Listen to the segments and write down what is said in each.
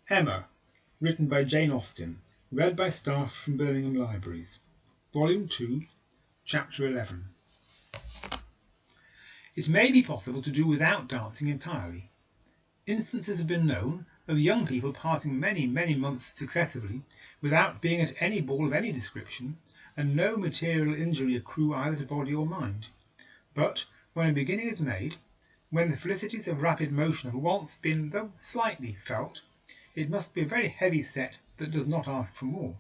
Emma, written by Jane Austen, read by staff from Birmingham Libraries. Volume 2, Chapter 11. It may be possible to do without dancing entirely. Instances have been known of young people passing many months successively without being at any ball of any description, and no material injury accrue either to body or mind. But when a beginning is made, when the felicities of rapid motion have once been, though slightly, felt, it must be a very heavy set that does not ask for more.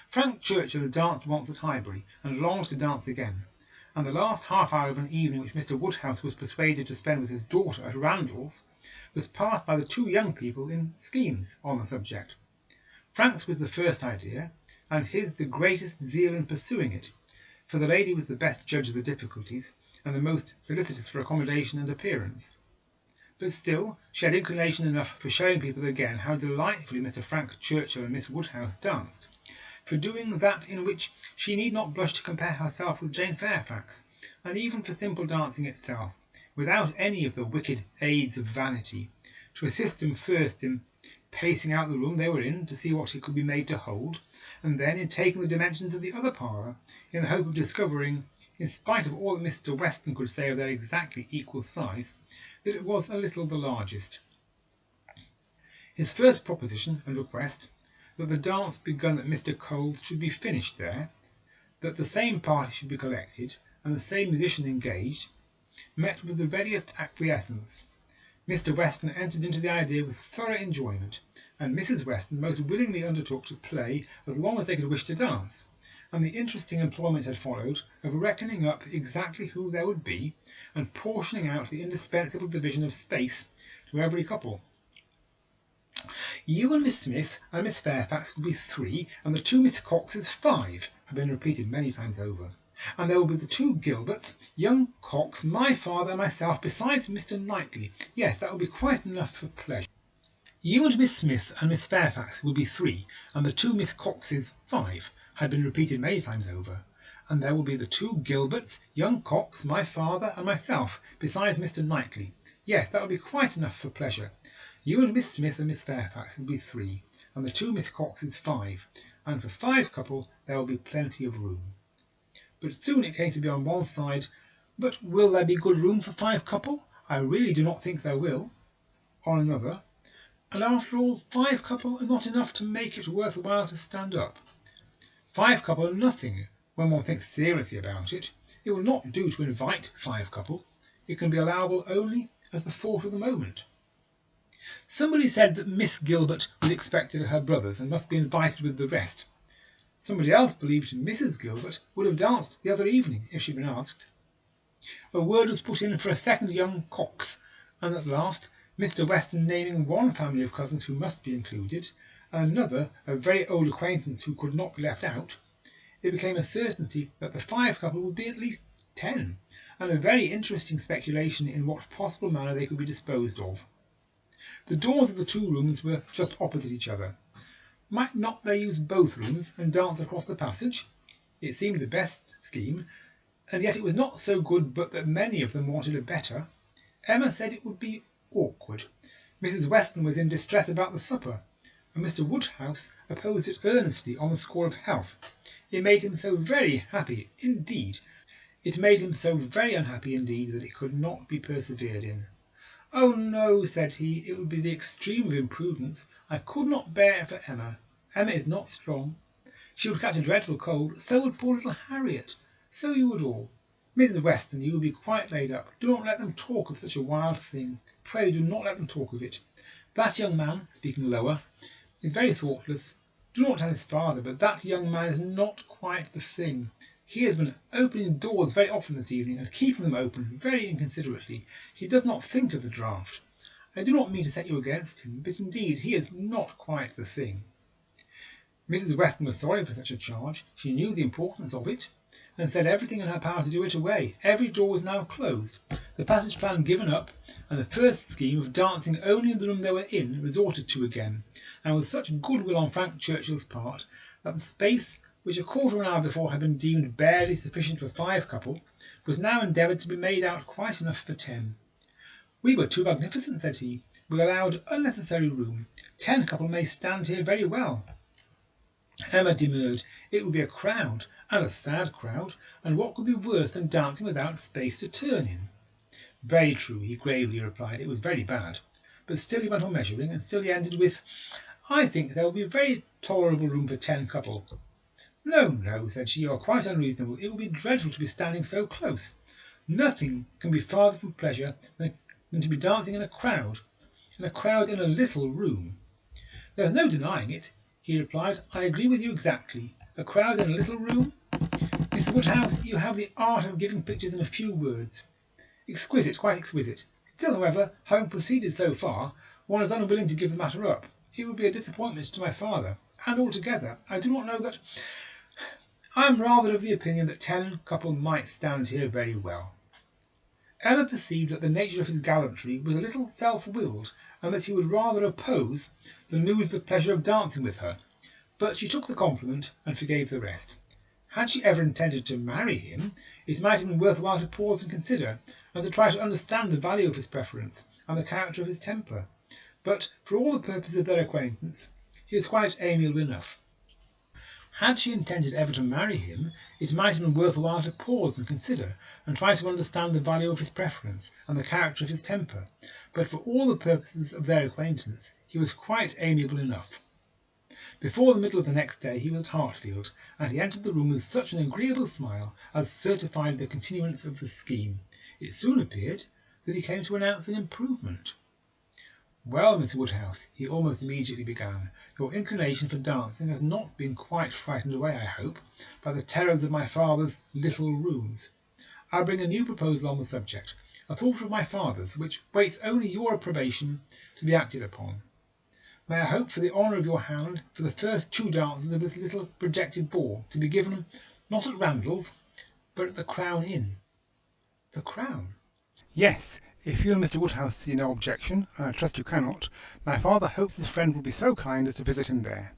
Frank Churchill had danced once at Highbury, and longed to dance again, and the last half hour of an evening which Mr. Woodhouse was persuaded to spend with his daughter at Randall's was passed by the two young people in schemes on the subject. Frank's was the first idea, and his the greatest zeal in pursuing it, for the lady was the best judge of the difficulties, and the most solicitous for accommodation and appearance. But still she had inclination enough for showing people again how delightfully Mr. Frank Churchill and Miss Woodhouse danced, for doing that in which she need not blush to compare herself with Jane Fairfax, and even for simple dancing itself, without any of the wicked aids of vanity, to assist them first in pacing out the room they were in to see what it could be made to hold, and then in taking the dimensions of the other parlour, in the hope of discovering, in spite of all that Mr. Weston could say of their exactly equal size, that it was a little the largest. His first proposition and request, that the dance begun at Mr. Cole's should be finished there, that the same party should be collected, and the same musician engaged, met with the readiest acquiescence. Mr. Weston entered into the idea with thorough enjoyment, and Mrs. Weston most willingly undertook to play as long as they could wish to dance, and the interesting employment had followed of reckoning up exactly who there would be, and portioning out the indispensable division of space to every couple. You and Miss Smith and Miss Fairfax will be 3, and the 2 Miss Coxes 5, have been repeated many times over. And there will be the 2 Gilberts, young Cox, my father and myself, besides Mr. Knightley. Yes, that will be quite enough for pleasure. You and Miss Smith and Miss Fairfax will be 3, and the 2 Miss Coxes 5, have been repeated many times over. And there will be the 2 Gilberts, young Cox, my father and myself, besides Mr. Knightley. Yes, that will be quite enough for pleasure. You and Miss Smith and Miss Fairfax will be 3, and the 2 Miss Coxes 5, and for 5 couple there will be plenty of room. But soon it came to be on one side, but will there be good room for 5 couple? I really do not think there will. On another, and after all 5 couple are not enough to make it worth while to stand up. 5 couple are nothing when one thinks seriously about it. It will not do to invite 5 couple. It can be allowable only as the thought of the moment. Somebody said that Miss Gilbert was expected at her brother's and must be invited with the rest. Somebody else believed Mrs. Gilbert would have danced the other evening if she had been asked. A word was put in for a second young Cox, and at last, Mr. Weston naming one family of cousins who must be included, and another a very old acquaintance who could not be left out, it became a certainty that the 5 couple would be at least 10, and a very interesting speculation in what possible manner they could be disposed of. The doors of the 2 rooms were just opposite each other. Might not they use both rooms and dance across the passage? It seemed the best scheme, and yet it was not so good but that many of them wanted a better. Emma said it would be awkward. Mrs. Weston was in distress about the supper, and Mr. Woodhouse opposed it earnestly on the score of health. It made him so very happy indeed. It made him so very unhappy indeed that it could not be persevered in. Oh no, said he, it would be the extreme of imprudence. I could not bear it for Emma. Emma is not strong. She would catch a dreadful cold, so would poor little Harriet. So you would all. Mrs. Weston, you will be quite laid up. Do not let them talk of such a wild thing. Pray do not let them talk of it. That young man, speaking lower, is very thoughtless. Do not tell his father, but that young man is not quite the thing. He has been opening doors very often this evening, and keeping them open very inconsiderately. He does not think of the draught. I do not mean to set you against him, but indeed he is not quite the thing. Mrs. Weston was sorry for such a charge. She knew the importance of it, and said everything in her power to do it away. Every door was now closed, the passage plan given up, and the first scheme of dancing only in the room they were in resorted to again, and with such goodwill on Frank Churchill's part, that the space which a quarter of an hour before had been deemed barely sufficient for 5 couple, was now endeavoured to be made out quite enough for 10. We were too magnificent, said he. We allowed unnecessary room. 10 couple may stand here very well. Emma demurred. It would be a crowd, and a sad crowd, and what could be worse than dancing without space to turn in? Very true, he gravely replied. It was very bad. But still he went on measuring, and still he ended with, I think there will be very tolerable room for 10 couple. No, no, said she, you are quite unreasonable. It will be dreadful to be standing so close. Nothing can be farther from pleasure than to be dancing in a crowd in a little room. There is no denying it, he replied. I agree with you exactly. A crowd in a little room? Miss Woodhouse, you have the art of giving pictures in a few words. Exquisite, quite exquisite. Still, however, having proceeded so far, one is unwilling to give the matter up. It would be a disappointment to my father, and altogether, I do not know that. I am rather of the opinion that 10 couple might stand here very well. Emma perceived that the nature of his gallantry was a little self-willed, and that he would rather oppose than lose the pleasure of dancing with her, but she took the compliment and forgave the rest. Had she ever intended to marry him, it might have been worth while to pause and consider, and to try to understand the value of his preference and the character of his temper. But for all the purposes of their acquaintance, he was quite amiable enough. Had she intended ever to marry him, it might have been worth while to pause and consider, and try to understand the value of his preference and the character of his temper. But for all the purposes of their acquaintance, he was quite amiable enough. Before the middle of the next day he was at Hartfield, and he entered the room with such an agreeable smile as certified the continuance of the scheme. It soon appeared that he came to announce an improvement. Well, Miss Woodhouse, he almost immediately began, your inclination for dancing has not been quite frightened away, I hope, by the terrors of my father's little rooms. I bring a new proposal on the subject, a thought of my father's, which waits only your approbation to be acted upon. May I hope for the honour of your hand for the first 2 dances of this little projected ball, to be given, not at Randall's, but at the Crown Inn. The Crown? Yes, if you and Mr. Woodhouse see no objection, and I trust you cannot, my father hopes his friend will be so kind as to visit him there.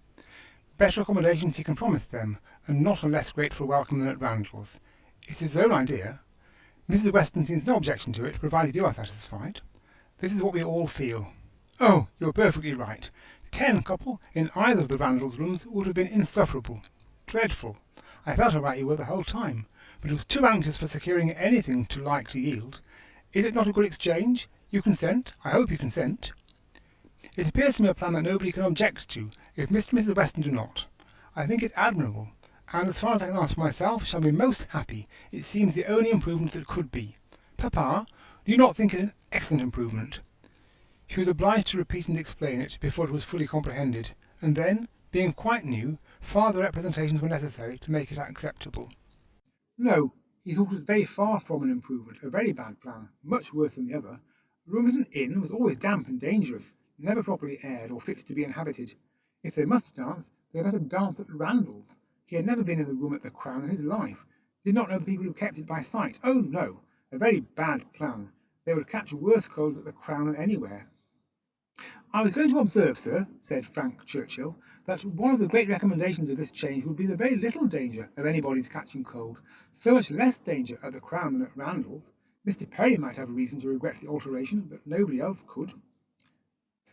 Better accommodations he can promise them, and not a less grateful welcome than at Randall's. It's his own idea. Mrs. Weston sees no objection to it, provided you are satisfied. This is what we all feel. Oh, you are perfectly right. 10 couple in either of the Randalls' rooms would have been insufferable. Dreadful. I felt how right you were the whole time, but was too anxious for securing anything to like to yield. Is it not a good exchange? You consent? I hope you consent. It appears to me a plan that nobody can object to, if Mr. and Mrs. Weston do not. I think it admirable, and as far as I can answer for myself, shall be most happy. It seems the only improvement that could be. Papa, do you not think it an excellent improvement? She was obliged to repeat and explain it before it was fully comprehended, and then, being quite new, farther representations were necessary to make it acceptable. No, he thought it very far from an improvement, a very bad plan, much worse than the other. The room at an inn was always damp and dangerous, never properly aired or fit to be inhabited. If they must dance, they had better dance at Randall's. He had never been in the room at the Crown in his life, did not know the people who kept it by sight. Oh no, a very bad plan. They would catch worse colds at the Crown than anywhere. I was going to observe, sir, said Frank Churchill, that one of the great recommendations of this change would be the very little danger of anybody's catching cold, so much less danger at the Crown than at Randall's. Mr. Perry might have a reason to regret the alteration, but nobody else could.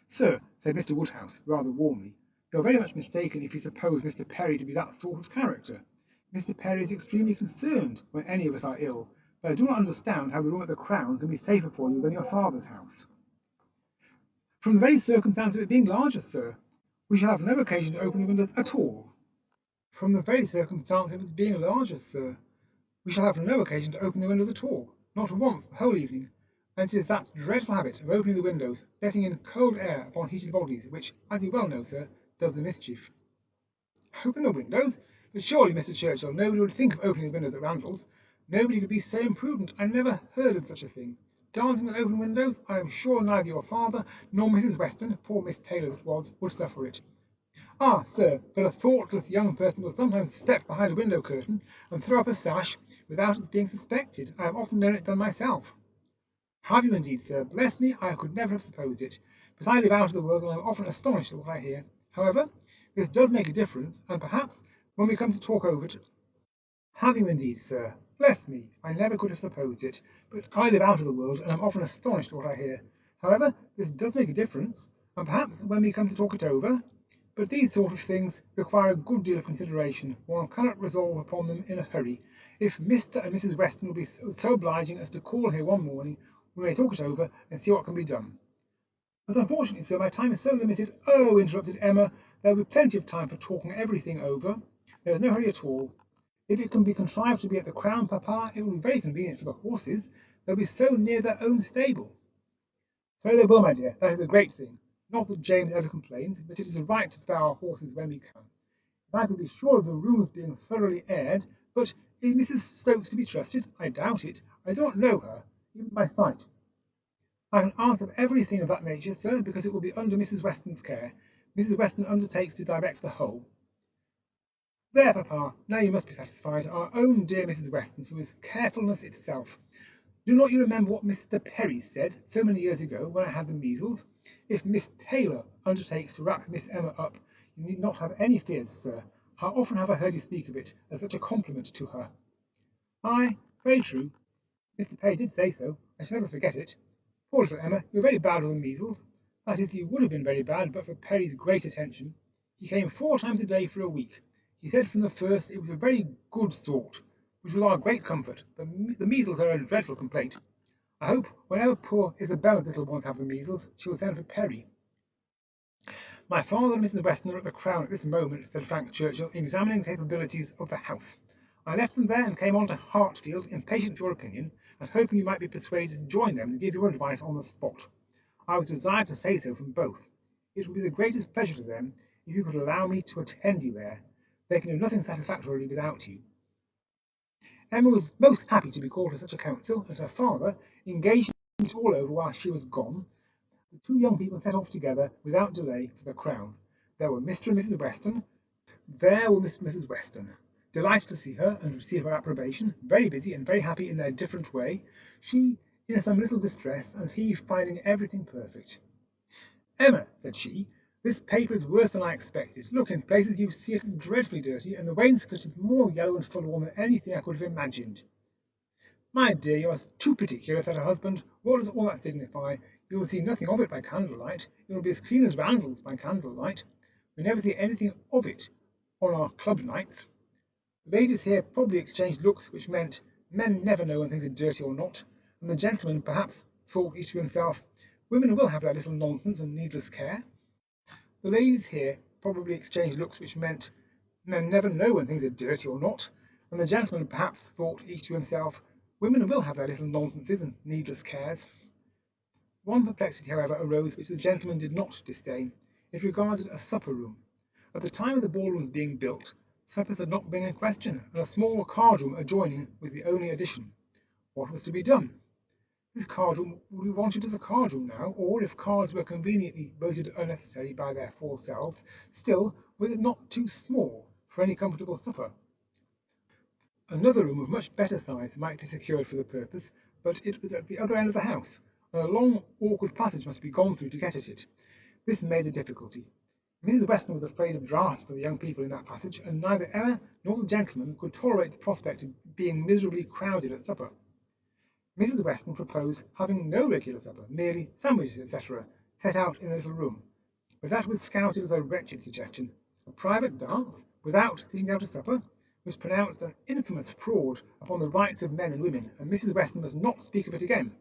Sir, said Mr. Woodhouse, rather warmly, you're very much mistaken if you suppose Mr. Perry to be that sort of character. Mr. Perry is extremely concerned when any of us are ill, but I do not understand how the room at the Crown can be safer for you than your father's house. From the very circumstance of it being larger, sir. We shall have no occasion to open the windows at all. From the very circumstance of its being larger, sir. We shall have no occasion to open the windows at all, not once the whole evening, and it is that dreadful habit of opening the windows, letting in cold air upon heated bodies, which, as you well know, sir, does the mischief. Open the windows? But surely, Mr. Churchill, nobody would think of opening the windows at Randall's. Nobody could be so imprudent. I never heard of such a thing. Dancing with open windows? I am sure neither your father nor Mrs. Weston, poor Miss Taylor that was, would suffer it. Ah, sir, but a thoughtless young person will sometimes step behind a window curtain and throw up a sash without its being suspected. I have often known it done myself. Have you indeed, sir? Bless me, I could never have supposed it. But I live out of the world, and I am often astonished at what I hear. However, this does make a difference, and perhaps, when we come to talk over it. Have you indeed, sir? Bless me, I never could have supposed it. But I live out of the world, and am often astonished at what I hear. However, this does make a difference, and perhaps when we come to talk it over, but these sort of things require a good deal of consideration. One cannot resolve upon them in a hurry. If Mr. and Mrs. Weston will be so obliging as to call here one morning, we may talk it over and see what can be done. But unfortunately, sir, my time is so limited. Oh, interrupted Emma, there will be plenty of time for talking everything over. There is no hurry at all. If it can be contrived to be at the Crown, papa, it will be very convenient for the horses. They'll be so near their own stable. So they will, my dear. That is a great thing. Not that James ever complains, but it is a right to spare our horses when we can. If I could be sure of the rooms being thoroughly aired, but is Mrs. Stokes to be trusted? I doubt it. I do not know her, even by sight. I can answer everything of that nature, sir, because it will be under Mrs. Weston's care. Mrs. Weston undertakes to direct the whole. There, papa, now you must be satisfied. Our own dear Mrs. Weston, who is carefulness itself. Do not you remember what Mr. Perry said so many years ago when I had the measles? If Miss Taylor undertakes to wrap Miss Emma up, you need not have any fears, sir. How often have I heard you speak of it as such a compliment to her? Aye, very true. Mr. Perry did say so. I shall never forget it. Poor little Emma, you were very bad with the measles. That is, you would have been very bad but for Perry's great attention. He came 4 times a day for a week. He said from the first it was a very good sort, which was our great comfort, but the measles are a dreadful complaint. I hope whenever poor Isabella's little ones have the measles, she will send for Perry. My father and Mrs. Weston are at the Crown at this moment, said Frank Churchill, examining the capabilities of the house. I left them there and came on to Hartfield, impatient for your opinion, and hoping you might be persuaded to join them and give your advice on the spot. I was desired to say so from both. It would be the greatest pleasure to them if you could allow me to attend you there. They can do nothing satisfactorily without you. Emma was most happy to be called to such a council, and her father, engaged it all over while she was gone, the two young people set off together without delay for the Crown. There were Mr. and Mrs. Weston. There were Mr. and Mrs. Weston, delighted to see her and receive her approbation, very busy and very happy in their different way, she in some little distress, and he finding everything perfect. Emma, said she, this paper is worse than I expected. Look, in places you see it is dreadfully dirty, and the wainscot is more yellow and forlorn than anything I could have imagined. My dear, you are too particular, said her husband. What does all that signify? You will see nothing of it by candlelight. It will be as clean as Randall's by candlelight. We never see anything of it on our club nights. The ladies here probably exchanged looks which meant men never know when things are dirty or not, and the gentlemen perhaps thought each to himself, women will have their little nonsense and needless care. The ladies here probably exchanged looks which meant men never know when things are dirty or not, and the gentleman perhaps thought each to himself, women will have their little nonsenses and needless cares. One perplexity, however, arose which the gentleman did not disdain. It regarded a supper room. At the time of the ballrooms being built, suppers had not been in question, and a small card room adjoining was the only addition. What was to be done? This card room would be wanted as a card room now, or if cards were conveniently voted unnecessary by their four selves, still was it not too small for any comfortable supper? Another room of much better size might be secured for the purpose, but it was at the other end of the house, and a long awkward passage must be gone through to get at it. This made a difficulty. Mrs. Weston was afraid of draughts for the young people in that passage, and neither Emma nor the gentleman could tolerate the prospect of being miserably crowded at supper. Mrs. Weston proposed having no regular supper, merely sandwiches, etc., set out in the little room, but that was scouted as a wretched suggestion. A private dance, without sitting down to supper, was pronounced an infamous fraud upon the rights of men and women, and Mrs. Weston must not speak of it again.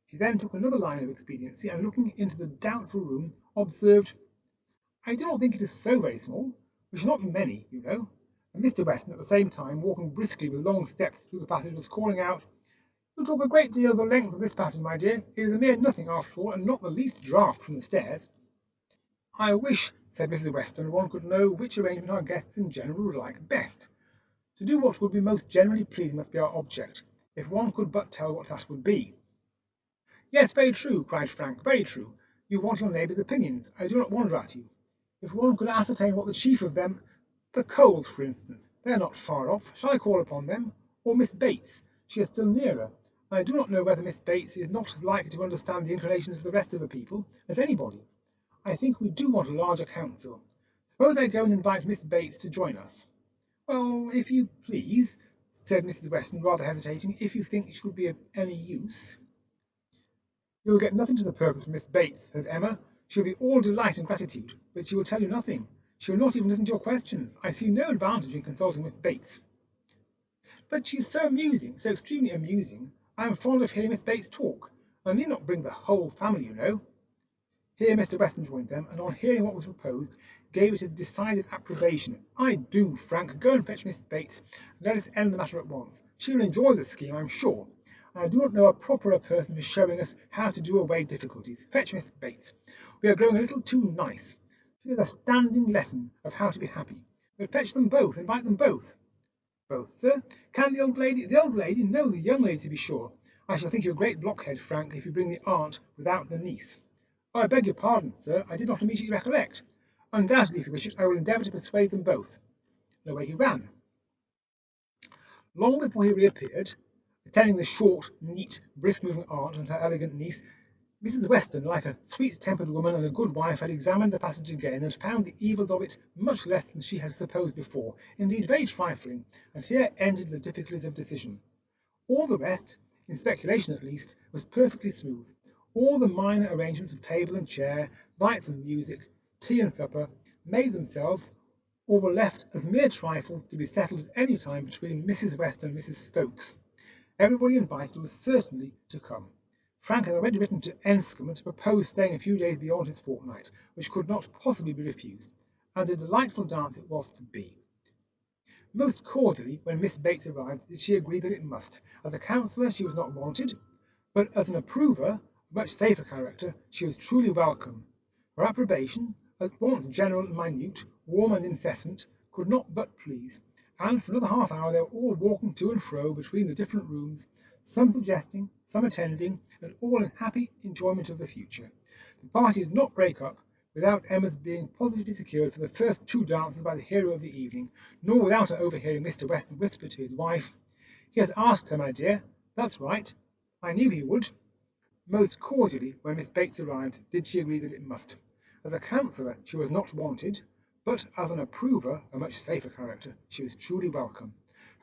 She then took another line of expediency, and looking into the doubtful room, observed, I do not think it is so very small. We shall not be many, you know. And Mr. Weston, at the same time, walking briskly with long steps through the passage, was calling out, you talk a great deal of the length of this passage, my dear. It is a mere nothing, after all, and not the least draught from the stairs. I wish, said Mrs. Weston, one could know which arrangement our guests in general would like best. To do what would be most generally pleasing must be our object, if one could but tell what that would be. Yes, very true, cried Frank, very true. You want your neighbours' opinions. I do not wonder at you. If one could ascertain what the chief of them, the Coles, for instance, they are not far off. Shall I call upon them? Or Miss Bates? She is still nearer. I do not know whether Miss Bates is not as likely to understand the inclinations of the rest of the people as anybody. I think we do want a larger council. Suppose I go and invite Miss Bates to join us. Well, if you please, said Mrs. Weston, rather hesitating, if you think she would be of any use. "You will get nothing to the purpose from Miss Bates," said Emma. "She will be all delight and gratitude, but she will tell you nothing. She will not even listen to your questions. I see no advantage in consulting Miss Bates." "But she is so amusing, so extremely amusing. I am fond of hearing Miss Bates talk. I need not bring the whole family, you know." Here Mr. Weston joined them, and on hearing what was proposed, gave it his decided approbation. "I do, Frank. Go and fetch Miss Bates, and let us end the matter at once. She will enjoy the scheme, I am sure. And I do not know a properer person for showing us how to do away difficulties. Fetch Miss Bates. We are growing a little too nice. She is a standing lesson of how to be happy. But fetch them both. Invite them both." "Both, sir? Can the old lady—" "The old lady? No, the young lady, to be sure. I shall think you a great blockhead, Frank, if you bring the aunt without the niece." "Oh, I beg your pardon, sir. I did not immediately recollect. Undoubtedly, if you wish it, I will endeavour to persuade them both." And away he ran. Long before he reappeared, attending the short, neat, brisk-moving aunt and her elegant niece, Mrs. Weston, like a sweet-tempered woman and a good wife, had examined the passage again, and found the evils of it much less than she had supposed before, indeed very trifling, and here ended the difficulties of decision. All the rest, in speculation at least, was perfectly smooth. All the minor arrangements of table and chair, lights and music, tea and supper, made themselves, or were left as mere trifles to be settled at any time between Mrs. Weston and Mrs. Stokes. Everybody invited was certainly to come. Frank had already written to Enscombe to propose staying a few days beyond his fortnight, which could not possibly be refused, and a delightful dance it was to be. Most cordially, when Miss Bates arrived, did she agree that it must. As a counsellor she was not wanted, but as an approver, of much safer character, she was truly welcome. Her approbation, at once general and minute, warm and incessant, could not but please, and for another half hour they were all walking to and fro between the different rooms, some suggesting, some attending, and all in happy enjoyment of the future. The party did not break up without Emma's being positively secured for the first two dances by the hero of the evening, nor without her overhearing Mr. Weston whisper to his wife, "He has asked her, my dear. That's right. I knew he would." Most cordially, when Miss Bates arrived, did she agree that it must. As a counsellor she was not wanted, but as an approver, a much safer character, she was truly welcome.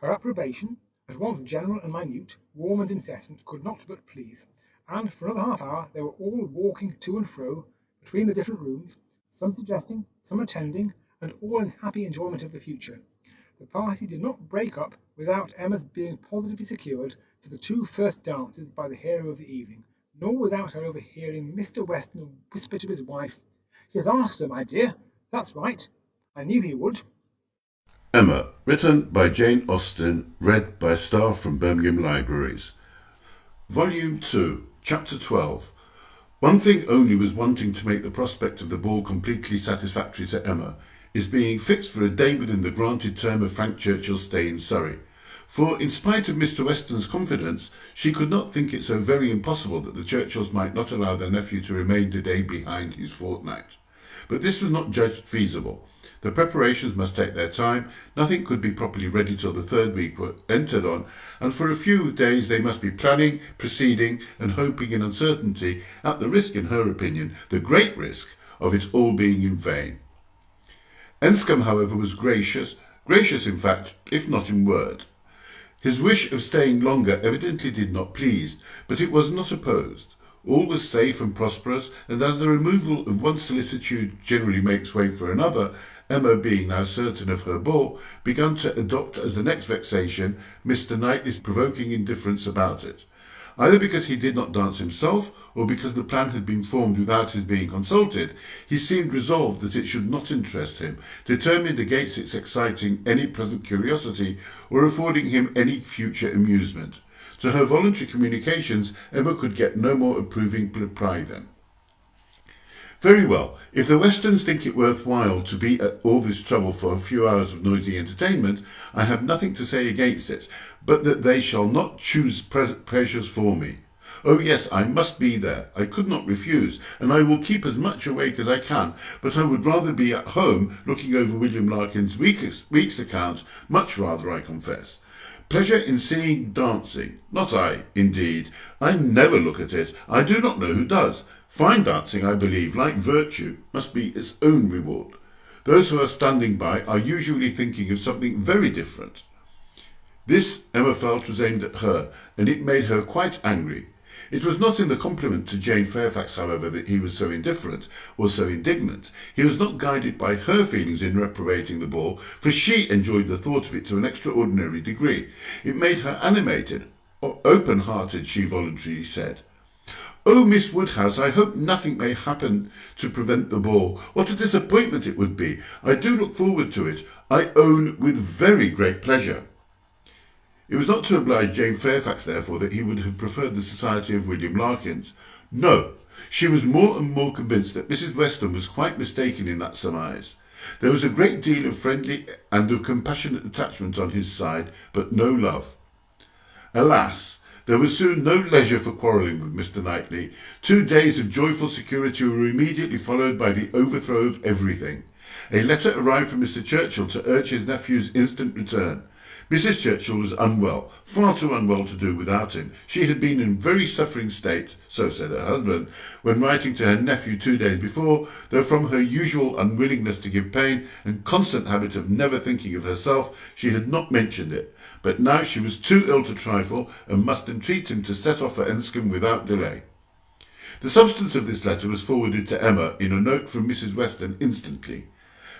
Her approbation, at once general and minute, warm and incessant, could not but please, and for another half hour they were all walking to and fro between the different rooms, some suggesting, some attending, and all in happy enjoyment of the future. The party did not break up without Emma's being positively secured for the two first dances by the hero of the evening, nor without her overhearing Mr. Weston whisper to his wife, "He has asked her, my dear. That's right. I knew he would." Emma, written by Jane Austen, read by staff from Birmingham Libraries. Volume 2, Chapter 12. One thing only was wanting to make the prospect of the ball completely satisfactory to Emma, is being fixed for a day within the granted term of Frank Churchill's stay in Surrey. For, in spite of Mr. Weston's confidence, she could not think it so very impossible that the Churchills might not allow their nephew to remain a day behind his fortnight. But this was not judged feasible. The preparations must take their time, nothing could be properly ready till the third week were entered on, and for a few days they must be planning, proceeding, and hoping in uncertainty, at the risk, in her opinion, the great risk, of it all being in vain. Enscombe, however, was gracious in fact, if not in word. His wish of staying longer evidently did not please, but it was not opposed. All was safe and prosperous, and as the removal of one solicitude generally makes way for another, Emma, being now certain of her ball, began to adopt as the next vexation Mr. Knightley's provoking indifference about it. Either because he did not dance himself, or because the plan had been formed without his being consulted, he seemed resolved that it should not interest him, determined against its exciting any present curiosity, or affording him any future amusement. To her voluntary communications Emma could get no more approving reply then. "Very well, if the Westons think it worth while to be at all this trouble for a few hours of noisy entertainment, I have nothing to say against it, but that they shall not choose pleasures for me. Oh yes, I must be there. I could not refuse, and I will keep as much awake as I can, but I would rather be at home looking over William Larkin's week's account, much rather, I confess. Pleasure in seeing dancing? Not I, indeed. I never look at it. I do not know who does. Fine dancing, I believe, like virtue, must be its own reward. Those who are standing by are usually thinking of something very different." This, Emma felt, was aimed at her, and it made her quite angry. It was not in the compliment to Jane Fairfax, however, that he was so indifferent or so indignant. He was not guided by her feelings in reprobating the ball, for she enjoyed the thought of it to an extraordinary degree. It made her animated, or open-hearted, she voluntarily said. "Oh, Miss Woodhouse, I hope nothing may happen to prevent the ball. What a disappointment it would be! I do look forward to it, I own, with very great pleasure." It was not to oblige Jane Fairfax, therefore, that he would have preferred the society of William Larkins. No, she was more and more convinced that Mrs. Weston was quite mistaken in that surmise. There was a great deal of friendly and of compassionate attachment on his side, but no love. Alas! There was soon no leisure for quarrelling with Mr. Knightley. 2 days of joyful security were immediately followed by the overthrow of everything. A letter arrived from Mr. Churchill to urge his nephew's instant return. Mrs. Churchill was unwell, far too unwell to do without him. She had been in a very suffering state, so said her husband, when writing to her nephew 2 days before, though from her usual unwillingness to give pain and constant habit of never thinking of herself, she had not mentioned it. But now she was too ill to trifle, and must entreat him to set off for Enscombe without delay. The substance of this letter was forwarded to Emma in a note from Mrs. Weston instantly.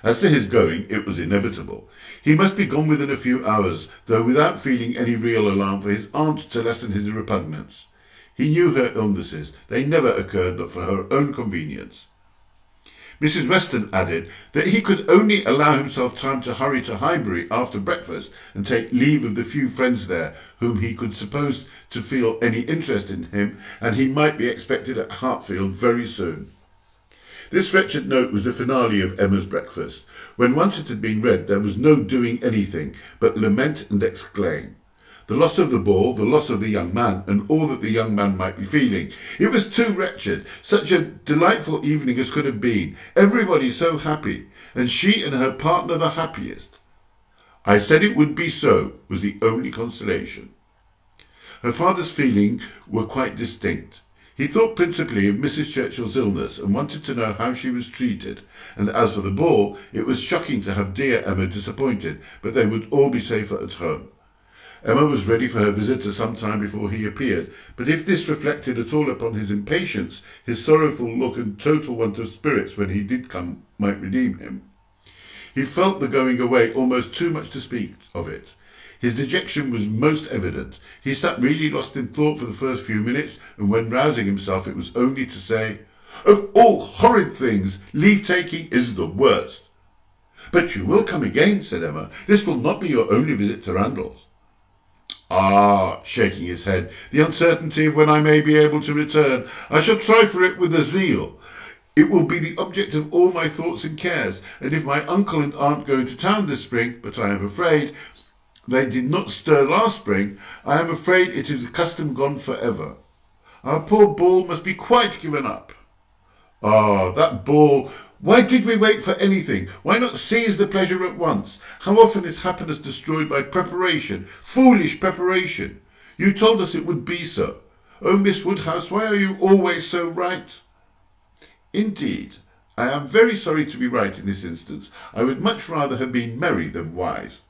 As to his going, it was inevitable. He must be gone within a few hours, though without feeling any real alarm for his aunt to lessen his repugnance. He knew her illnesses. They never occurred but for her own convenience. Mrs. Weston added that he could only allow himself time to hurry to Highbury after breakfast and take leave of the few friends there whom he could suppose to feel any interest in him, and he might be expected at Hartfield very soon. This wretched note was the finale of Emma's breakfast. When once it had been read, there was no doing anything but lament and exclaim. The loss of the ball, the loss of the young man, and all that the young man might be feeling. It was too wretched. Such a delightful evening as could have been. Everybody so happy, and she and her partner the happiest. I said it would be so, was the only consolation. Her father's feelings were quite distinct. He thought principally of Mrs. Churchill's illness and wanted to know how she was treated, and as for the ball, it was shocking to have dear Emma disappointed, but they would all be safer at home. Emma was ready for her visitor some time before he appeared, but if this reflected at all upon his impatience, his sorrowful look and total want of spirits when he did come might redeem him. He felt the going away almost too much to speak of it. His dejection was most evident. He sat really lost in thought for the first few minutes, and when rousing himself it was only to say, "Of all horrid things, leave-taking is the worst." "But you will come again," said Emma. "This will not be your only visit to Randalls." "Ah," shaking his head, "the uncertainty of when I may be able to return. I shall try for it with a zeal. It will be the object of all my thoughts and cares, and if my uncle and aunt go to town this spring, but I am afraid they did not stir last spring, I am afraid it is a custom gone for ever. Our poor ball must be quite given up." "Ah, that ball! Why did we wait for anything? Why not seize the pleasure at once? How often is happiness destroyed by preparation, foolish preparation? You told us it would be so. Oh, Miss Woodhouse, why are you always so right?" "Indeed, I am very sorry to be right in this instance. I would much rather have been merry than wise."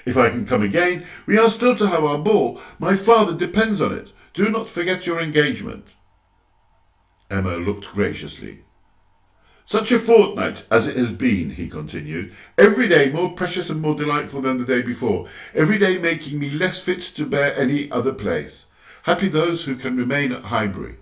"If I can come again, we are still to have our ball. My father depends on it. Do not forget your engagement." Emma looked graciously. "Such a fortnight as it has been," he continued, "every day more precious and more delightful than the day before, every day making me less fit to bear any other place. Happy those who can remain at Highbury."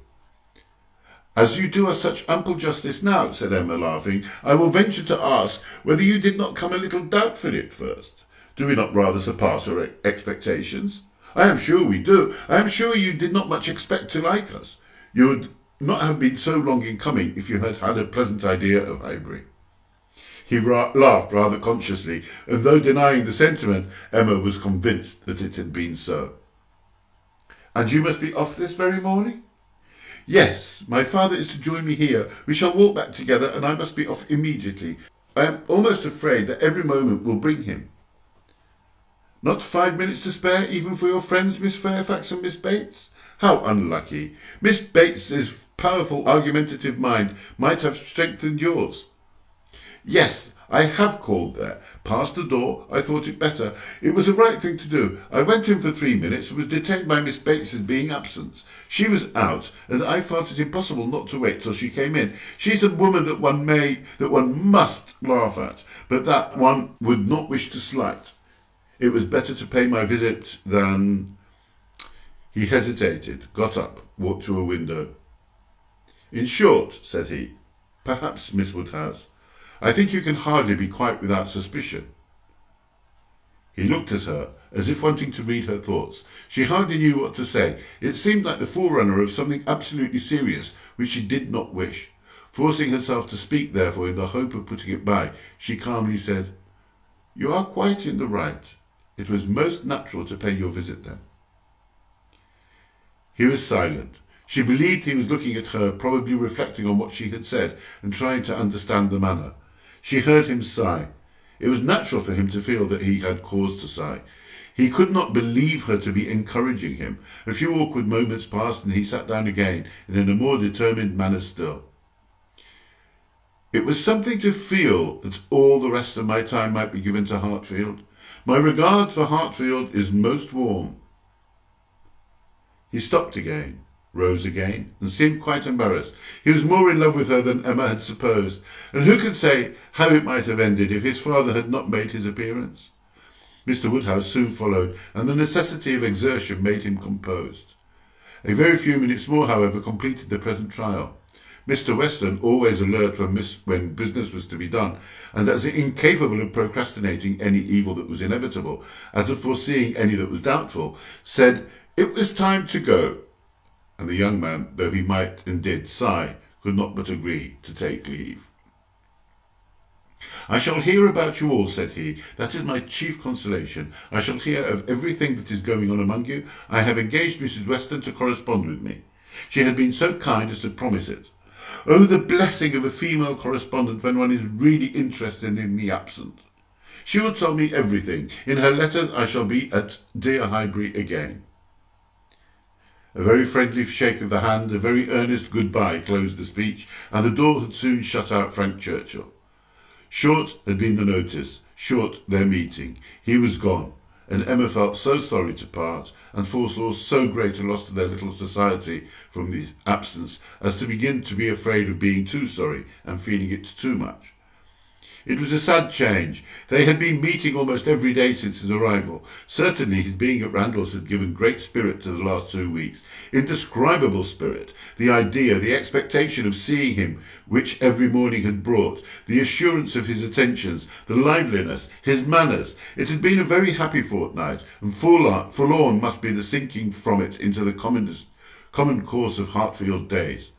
"As you do us such ample justice now," said Emma, laughing, "I will venture to ask whether you did not come a little doubtfully at first. Do we not rather surpass our expectations? I am sure we do. I am sure you did not much expect to like us. You would not have been so long in coming if you had had a pleasant idea of Highbury." He laughed rather consciously, and though denying the sentiment, Emma was convinced that it had been so. "And you must be off this very morning?" "Yes, my father is to join me here. We shall walk back together, and I must be off immediately. I am almost afraid that every moment will bring him." "Not 5 minutes to spare, even for your friends, Miss Fairfax and Miss Bates? How unlucky! Miss Bates's powerful argumentative mind might have strengthened yours." "Yes, I have called there. Past the door, I thought it better. It was the right thing to do. I went in for 3 minutes and was detained by Miss Bates's being absent. She was out, and I felt it impossible not to wait till she came in. She's a woman that one must laugh at, but that one would not wish to slight. It was better to pay my visit than... He hesitated, got up, walked to a window. In short, said he, perhaps, Miss Woodhouse, I think you can hardly be quite without suspicion. He looked at her, as if wanting to read her thoughts. She hardly knew what to say. It seemed like the forerunner of something absolutely serious, which she did not wish. Forcing herself to speak, therefore, in the hope of putting it by, she calmly said, You are quite in the right. It was most natural to pay your visit then. He was silent. She believed he was looking at her, probably reflecting on what she had said and trying to understand the manner. She heard him sigh. It was natural for him to feel that he had cause to sigh. He could not believe her to be encouraging him. A few awkward moments passed and he sat down again, and in a more determined manner still. It was something to feel that all the rest of my time might be given to Hartfield. My regard for Hartfield is most warm. He stopped again, rose again, and seemed quite embarrassed. He was more in love with her than Emma had supposed, and who could say how it might have ended if his father had not made his appearance? Mr. Woodhouse soon followed, and the necessity of exertion made him composed. A very few minutes more, however, completed the present trial. Mr. Weston, always alert when business was to be done, and as incapable of procrastinating any evil that was inevitable, as of foreseeing any that was doubtful, said, It was time to go. And the young man, though he might and did sigh, could not but agree to take leave. I shall hear about you all, said he. That is my chief consolation. I shall hear of everything that is going on among you. I have engaged Mrs. Weston to correspond with me. She had been so kind as to promise it. Oh, the blessing of a female correspondent when one is really interested in the absent. She will tell me everything. In her letters I shall be at dear Highbury again. A very friendly shake of the hand, a very earnest goodbye closed the speech, and the door had soon shut out Frank Churchill. Short had been the notice, short their meeting. He was gone, and Emma felt so sorry to part, and foresaw so great a loss to their little society from the absence, as to begin to be afraid of being too sorry and feeling it too much. It was a sad change. They had been meeting almost every day since his arrival. Certainly his being at Randalls had given great spirit to the last 2 weeks. Indescribable spirit. The idea, the expectation of seeing him, which every morning had brought, the assurance of his attentions, the liveliness, his manners. It had been a very happy fortnight, and forlorn must be the sinking from it into the common course of Hartfield days.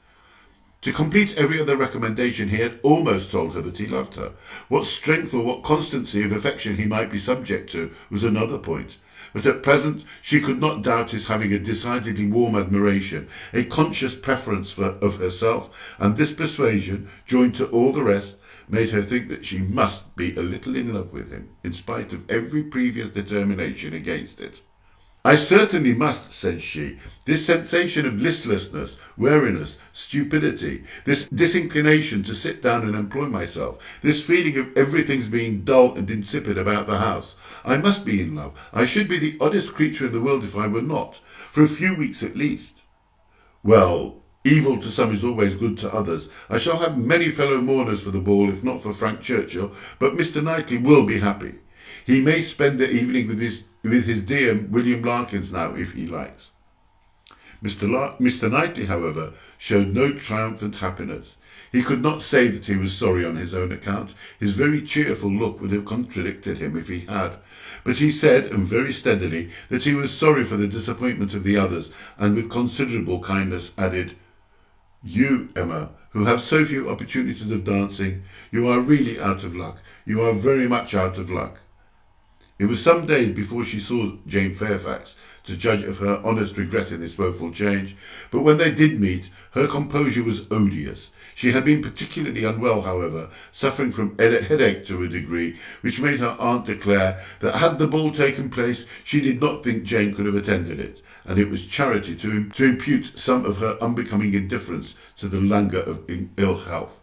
To complete every other recommendation, he had almost told her that he loved her. What strength or what constancy of affection he might be subject to was another point. But at present she could not doubt his having a decidedly warm admiration, a conscious preference of herself, and this persuasion, joined to all the rest, made her think that she must be a little in love with him, in spite of every previous determination against it. I certainly must, said she. This sensation of listlessness, weariness, stupidity, this disinclination to sit down and employ myself, this feeling of everything's being dull and insipid about the house. I must be in love. I should be the oddest creature in the world if I were not, for a few weeks at least. Well, evil to some is always good to others. I shall have many fellow mourners for the ball, if not for Frank Churchill, but Mr. Knightley will be happy. He may spend the evening with his dear William Larkins now, if he likes. Mr. Knightley, however, showed no triumphant happiness. He could not say that he was sorry on his own account. His very cheerful look would have contradicted him if he had. But he said, and very steadily, that he was sorry for the disappointment of the others, and with considerable kindness added, You, Emma, who have so few opportunities of dancing, you are really out of luck. You are very much out of luck. It was some days before she saw Jane Fairfax, to judge of her honest regret in this woeful change, but when they did meet, her composure was odious. She had been particularly unwell, however, suffering from headache to a degree, which made her aunt declare that had the ball taken place, she did not think Jane could have attended it, and it was charity to impute some of her unbecoming indifference to the languor of ill health.